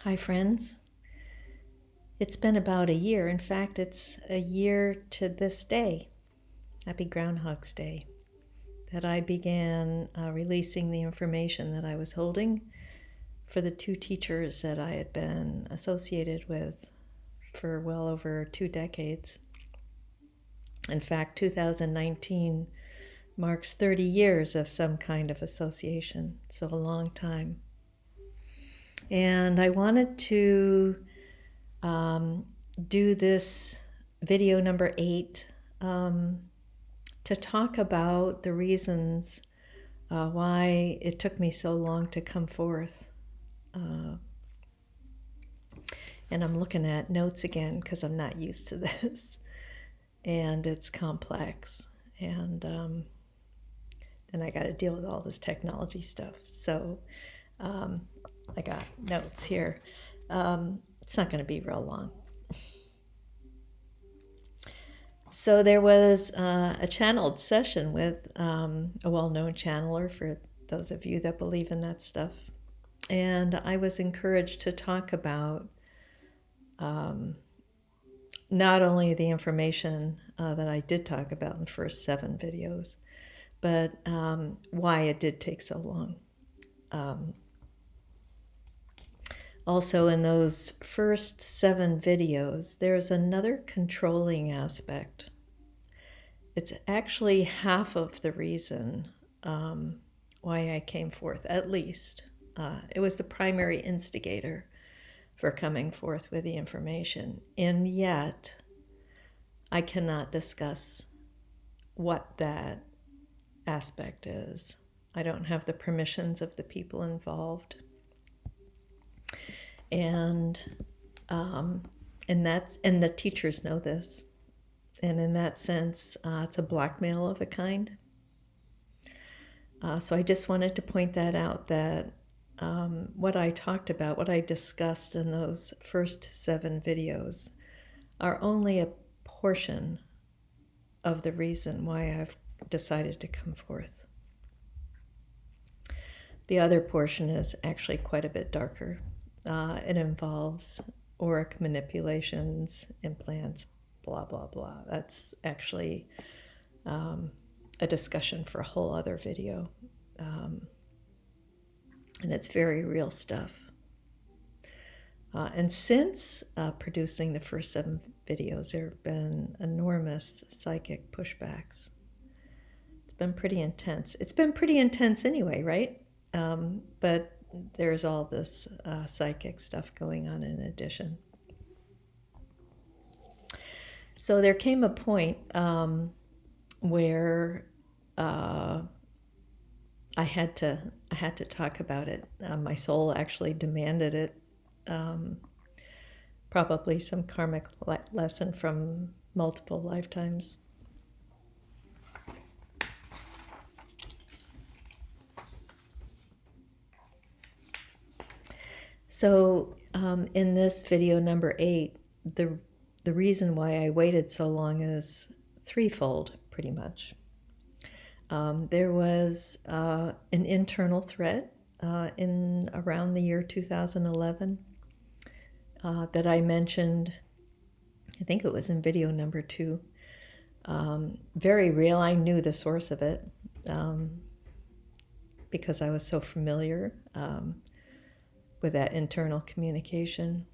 Hi, friends. It's been about a year. In fact, it's a year to this day. Happy Groundhog's Day. That I began releasing the information that I was holding for the two teachers that I had been associated with for well over 2 decades. In fact, 2019 marks 30 years of some kind of association, so a long time. And I wanted to do this video number 8 to talk about the reasons why it took me so long to come forth. And I'm looking at notes again because I'm not used to this. And it's complex. And then I got to deal with all this technology stuff. So I got notes here. It's not going to be real long. So there was a channeled session with a well-known channeler, for those of you that believe in that stuff. And I was encouraged to talk about not only the information that I did talk about in the first 7 videos, but why it did take so long. Also, in those first 7 videos, there's another controlling aspect. It's actually half of the reason why I came forth, at least. It was the primary instigator for coming forth with the information. And yet, I cannot discuss what that aspect is. I don't have the permissions of the people involved. And the teachers know this. And in that sense, it's a blackmail of a kind. So I just wanted to point that out, that what I talked about, what I discussed in those first 7 videos are only a portion of the reason why I've decided to come forth. The other portion is actually quite a bit darker. It involves auric manipulations, implants, blah, blah, blah. That's actually a discussion for a whole other video. And it's very real stuff. And since producing the first 7 videos, there have been enormous psychic pushbacks. It's been pretty intense. It's been pretty intense anyway, right? But there's all this psychic stuff going on in addition. So there came a point where I had to talk about it. My soul actually demanded it. Probably some karmic lesson from multiple lifetimes. So in this video number 8, the reason why I waited so long is threefold, pretty much. There was an internal threat in around the year 2011 that I mentioned. I think it was in video number 2. Very real. I knew the source of it because I was so familiar with that internal communication.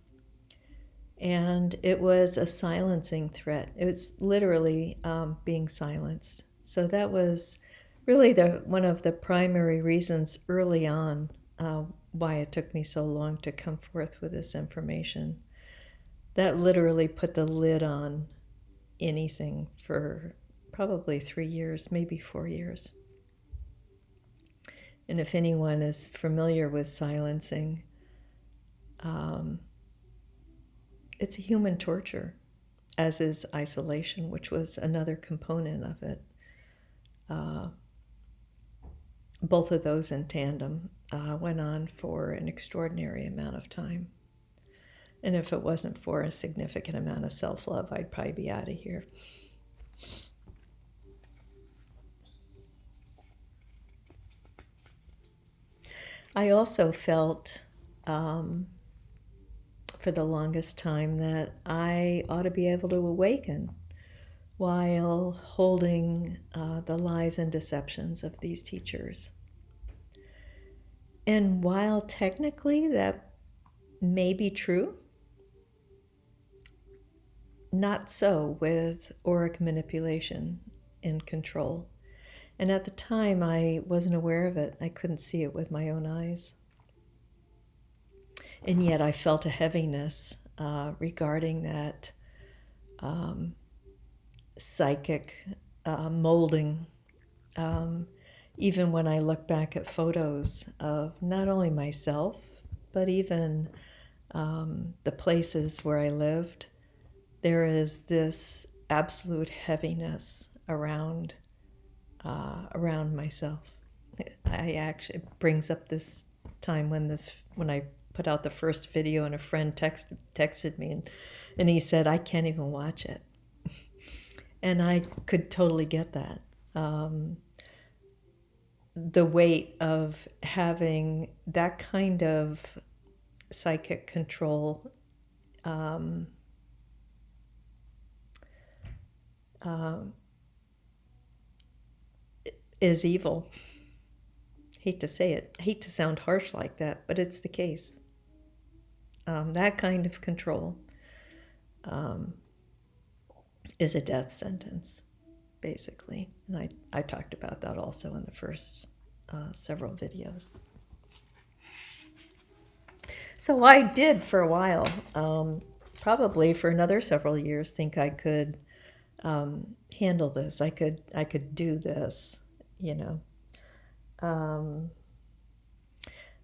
And it was a silencing threat. It was literally being silenced. So that was really one of the primary reasons early on why it took me so long to come forth with this information. That literally put the lid on anything for probably 3 years, maybe 4 years. And if anyone is familiar with silencing, it's a human torture, as is isolation, which was another component of it. Both of those in tandem went on for an extraordinary amount of time. And if it wasn't for a significant amount of self-love, I'd probably be out of here. I also felt for the longest time that I ought to be able to awaken while holding the lies and deceptions of these teachers. And while technically that may be true, not so with auric manipulation and control. And at the time, I wasn't aware of it. I couldn't see it with my own eyes. And yet I felt a heaviness regarding that psychic molding. Even when I look back at photos of not only myself, but even the places where I lived, there is this absolute heaviness around myself. I actually, it brings up this time when I put out the first video and a friend texted me and he said, I can't even watch it. And I could totally get that. The weight of having that kind of psychic control is evil. Hate to say it, hate to sound harsh like that, but it's the case. That kind of control is a death sentence, basically. And I talked about that also in the first several videos. So I did for a while, probably for another several years, think I could handle this. I could do this, you know.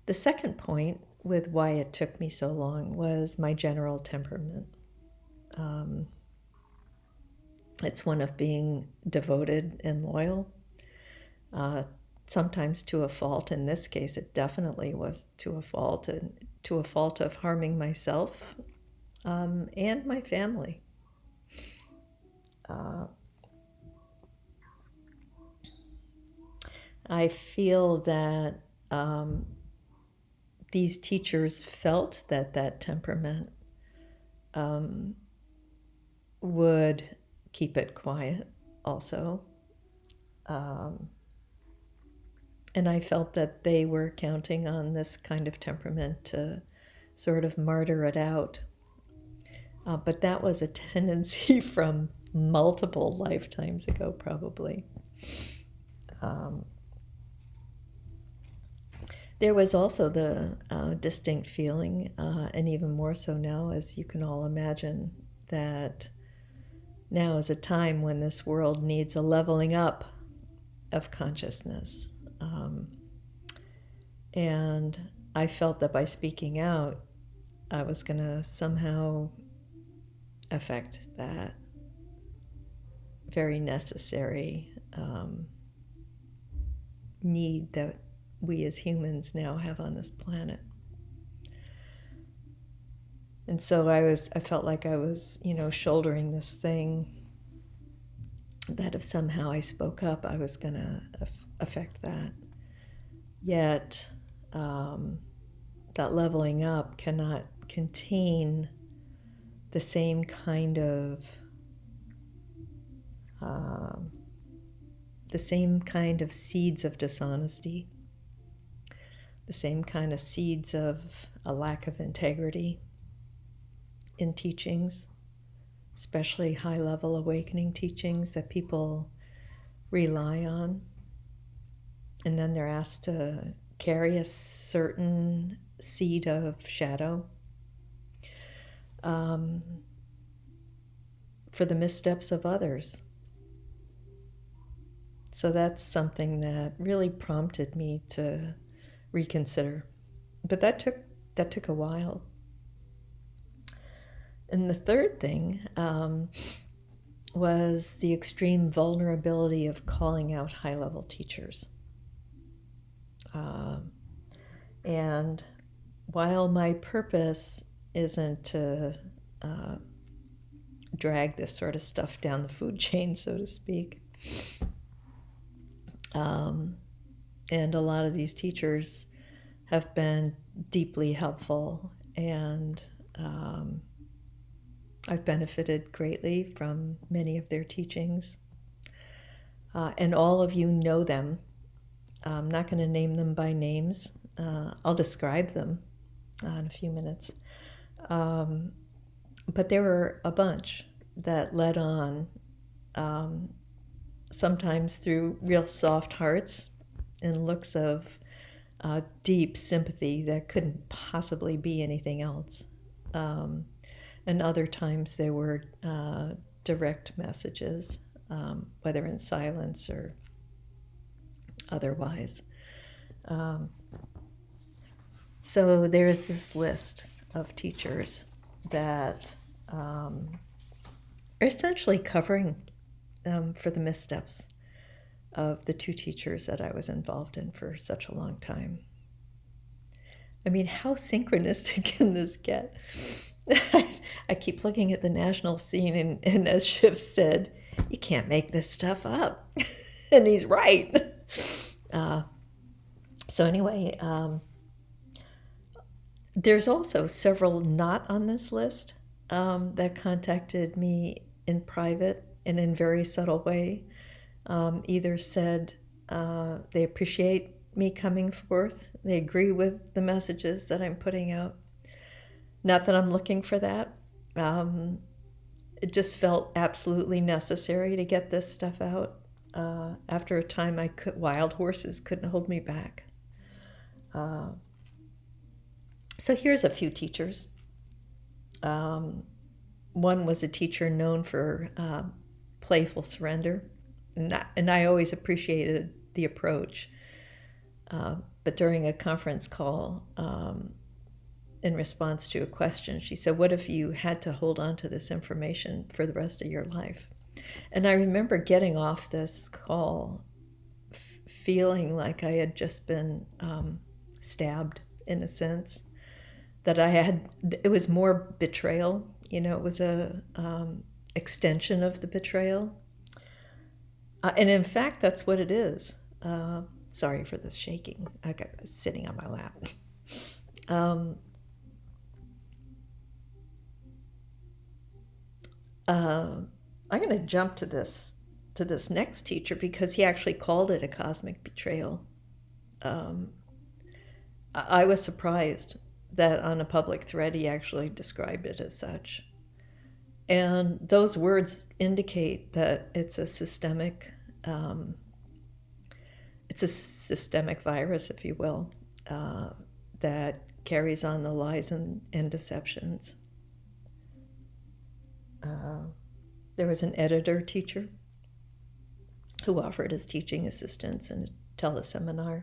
The second point with why it took me so long was my general temperament. It's one of being devoted and loyal, sometimes to a fault. In this case, it definitely was to a fault, and to a fault of harming myself and my family. I feel that these teachers felt that that temperament would keep it quiet also. And I felt that they were counting on this kind of temperament to sort of martyr it out. But that was a tendency from multiple lifetimes ago, probably. There was also the distinct feeling, and even more so now, as you can all imagine, that now is a time when this world needs a leveling up of consciousness. And I felt that by speaking out, I was going to somehow affect that very necessary need that we as humans now have on this planet. And so I felt like I was, shouldering this thing that if somehow I spoke up, I was going to affect that. Yet, that leveling up cannot contain the same kind of seeds of dishonesty, the same kind of seeds of a lack of integrity in teachings, especially high-level awakening teachings that people rely on. And then they're asked to carry a certain seed of shadow for the missteps of others. So that's something that really prompted me to reconsider. But that took a while. And the third thing was the extreme vulnerability of calling out high-level teachers. And while my purpose isn't to drag this sort of stuff down the food chain, so to speak, and a lot of these teachers have been deeply helpful and I've benefited greatly from many of their teachings. And all of you know them. I'm not going to name them by names. I'll describe them in a few minutes. But there were a bunch that led on, sometimes through real soft hearts and looks of deep sympathy that couldn't possibly be anything else. And other times there were direct messages, whether in silence or otherwise. So there's this list of teachers that are essentially covering for the missteps of the two teachers that I was involved in for such a long time. I mean, how synchronistic can this get? I keep looking at the national scene, and as Shiv said, you can't make this stuff up. And he's right. So anyway, there's also several not on this list that contacted me in private and in very subtle way. Either said they appreciate me coming forth, they agree with the messages that I'm putting out. Not that I'm looking for that. It just felt absolutely necessary to get this stuff out. After a time, wild horses couldn't hold me back. So here's a few teachers. One was a teacher known for playful surrender, and I always appreciated the approach. But during a conference call, in response to a question, she said, "What if you had to hold on to this information for the rest of your life?" And I remember getting off this call feeling like I had just been stabbed, in a sense, that it was more betrayal. It was a extension of the betrayal. And in fact, that's what it is. Sorry for the shaking. I got sitting on my lap. I'm going to jump to this next teacher because he actually called it a cosmic betrayal. I was surprised that on a public thread he actually described it as such. And those words indicate that it's a systemic virus, if you will, that carries on the lies and deceptions. There was an editor teacher who offered his teaching assistance in a teleseminar.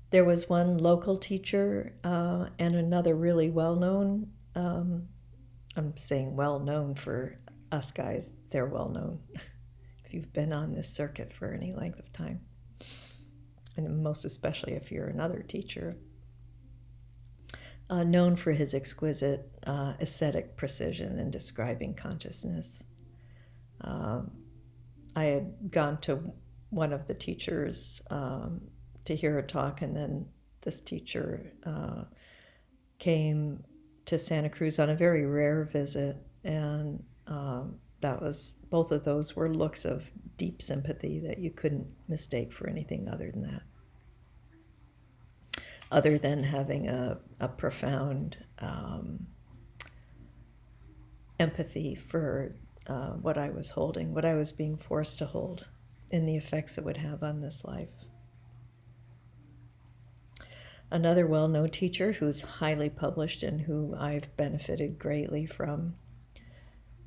There was one local teacher and another really well-known. I'm saying well-known for us guys. They're well-known if you've been on this circuit for any length of time. And most especially if you're another teacher. Known for his exquisite aesthetic precision in describing consciousness. I had gone to one of the teachers to hear a talk, and then this teacher came to Santa Cruz on a very rare visit, and both of those were looks of deep sympathy that you couldn't mistake for anything other than that. Other than having a profound empathy for what I was holding, what I was being forced to hold, and the effects it would have on this life. Another well-known teacher who's highly published and who I've benefited greatly from,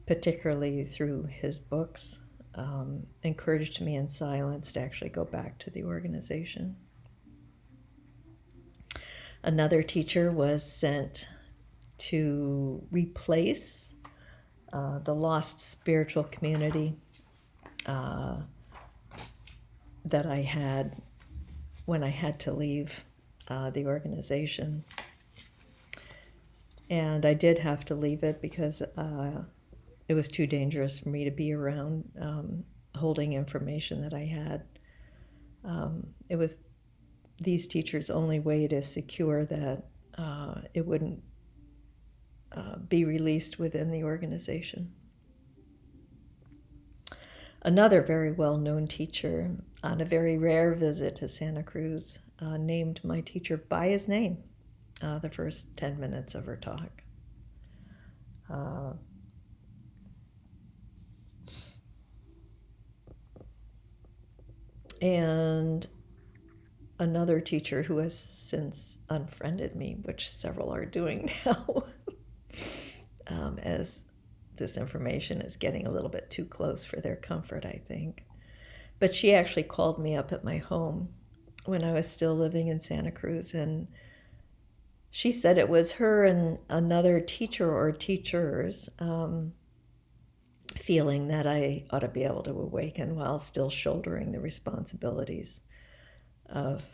particularly through his books, encouraged me in silence to actually go back to the organization. Another teacher was sent to replace the lost spiritual community that I had when I had to leave the organization. And I did have to leave it because it was too dangerous for me to be around holding information that I had. It was these teachers' only way to secure that it wouldn't be released within the organization. Another very well-known teacher on a very rare visit to Santa Cruz named my teacher by his name the first 10 minutes of her talk. And another teacher who has since unfriended me, which several are doing now, as this information is getting a little bit too close for their comfort, I think. But she actually called me up at my home when I was still living in Santa Cruz, and she said it was her and another teacher or teachers feeling that I ought to be able to awaken while still shouldering the responsibilities of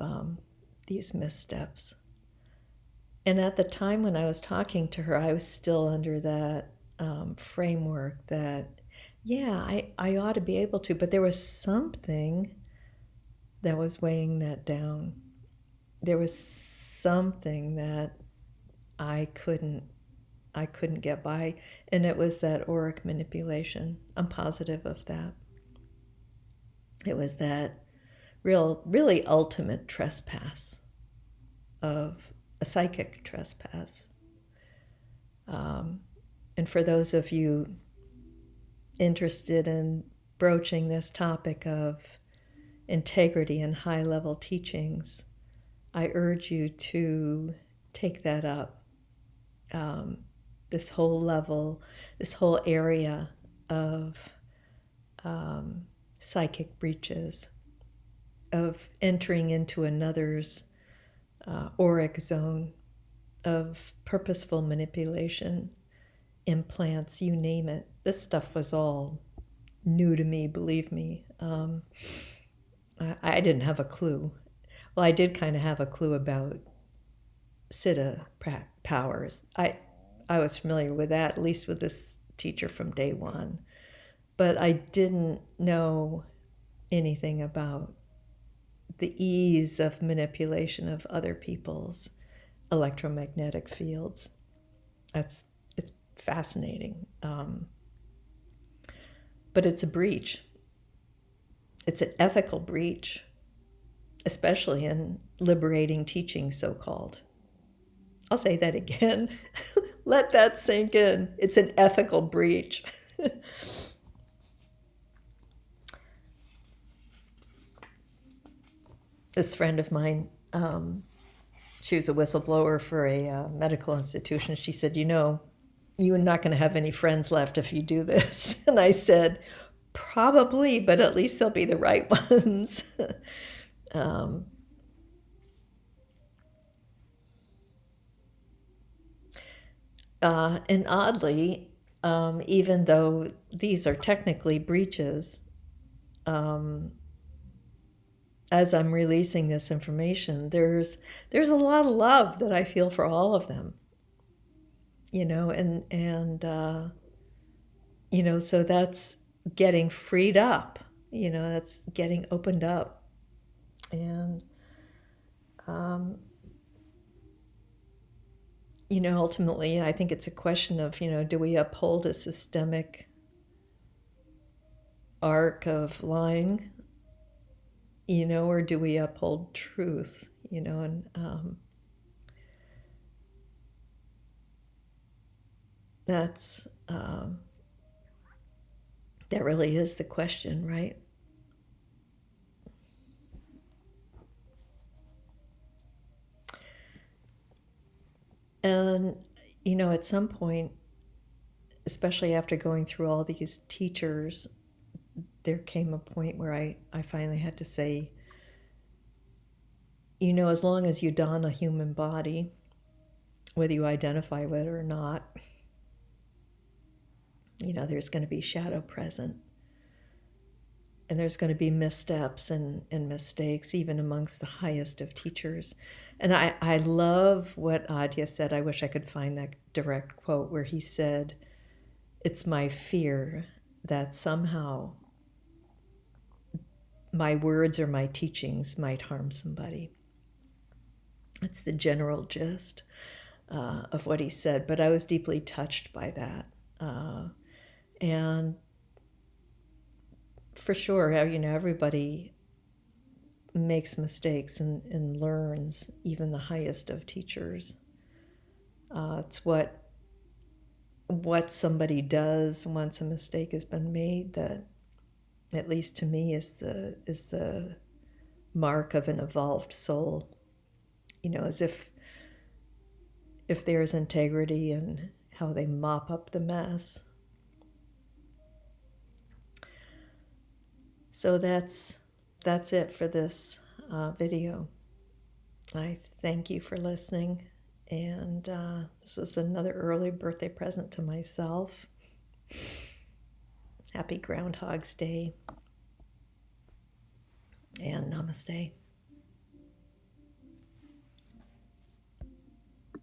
these missteps. And at the time when I was talking to her, I was still under that framework that, yeah, I ought to be able to, but there was something that was weighing that down. There was something that I couldn't get by, and it was that auric manipulation. I'm positive of that. It was that really ultimate trespass of a psychic trespass. And for those of you interested in broaching this topic of integrity and high-level teachings, I urge you to take that up. This whole level, this whole area of psychic breaches, of entering into another's auric zone, of purposeful manipulation, implants, you name it. This stuff was all new to me, believe me. I didn't have a clue. Well, I did kind of have a clue about Siddha powers. I was familiar with that, at least with this teacher from day one. But I didn't know anything about the ease of manipulation of other people's electromagnetic fields. It's fascinating. But it's a breach. It's an ethical breach, especially in liberating teaching, so-called. I'll say that again. Let that sink in. It's an ethical breach. This friend of mine, she was a whistleblower for a medical institution. She said, you're not going to have any friends left if you do this. And I said, probably, but at least they'll be the right ones. And oddly, even though these are technically breaches, as I'm releasing this information, there's a lot of love that I feel for all of them. So that's getting freed up. That's getting opened up, and ultimately, I think it's a question of, do we uphold a systemic arc of lying, or do we uphold truth, and that's, that really is the question, right? And, at some point, especially after going through all these teachers, there came a point where I finally had to say, as long as you don a human body, whether you identify with it or not, there's going to be shadow present. And there's going to be missteps and mistakes, even amongst the highest of teachers. And I love what Adya said. I wish I could find that direct quote where he said, "It's my fear that somehow my words or my teachings might harm somebody." That's the general gist. of what he said, but I was deeply touched by that. And for sure, everybody makes mistakes and learns, even the highest of teachers. It's what somebody does once a mistake has been made that, at least to me, is the mark of an evolved soul. As if there's integrity in how they mop up the mess. So that's it for this video. I thank you for listening, and this was another early birthday present to myself. Happy Groundhog's Day, and namaste.